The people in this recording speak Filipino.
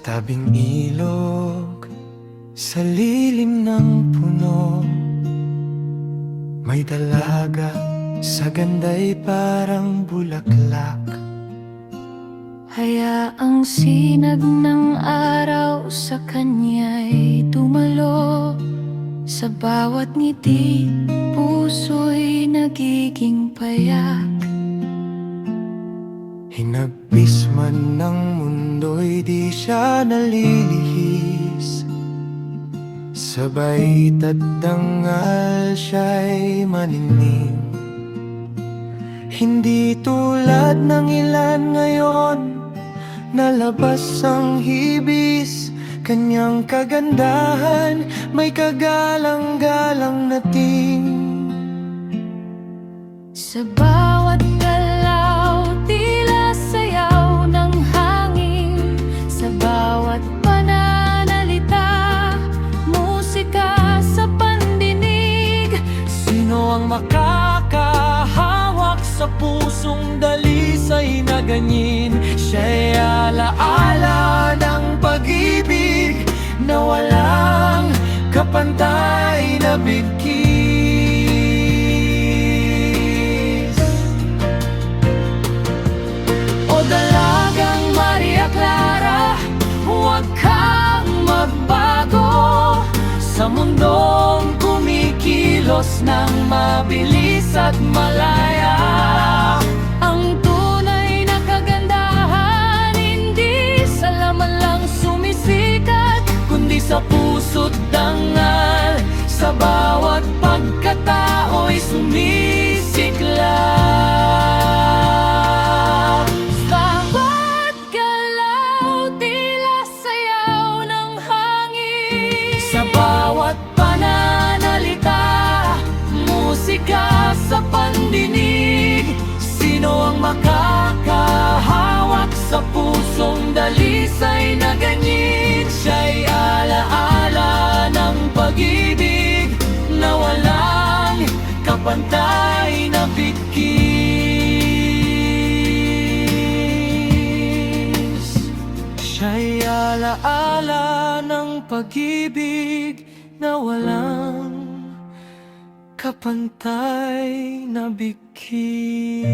tabing ilog, sa lilim ng puno, may dalaga, sa ganda'y parang bulaklak. Hayaang sinag ng araw sa kanya'y dumalo. Sa bawat ngiti, puso'y nagiging payak. Hinagpis man ng mundo'y di siya nalilihis. Sabay tadangal siya'y manining. Hindi tulad ng ilan ngayon, nalabas ang hibis. Kanyang kagandahan, may kagalang-galang na ting. Sa bawat galaw, tila sayaw ng hangin. Sa bawat pananalita, musika sa pandinig. Sino ang makakahawak sa pusong dalisay na ganyin? Siya'y alaala ng pag-ibig na walang kapantay na bigkis. O dalagang Maria Clara, huwag kang magbago sa mundong kumikilos ng mabilis at malaya. Ang tunay na kagandahan, hindi sa laman lang sumisikat, kundi sa puso't dangal, sa bawat pagkatao'y sumisiklab. bawat galaw, tila sayaw ng hangin. Sa bawat pananalita, musika sa pandinig. Sino ang makakahawak sa pusong dalisay na ganyin? Siya'y alaala ng pag-ibig na walang kapantay na bigkis. Siya'y alaala ng pag-ibig na walang kapantay na bigkis.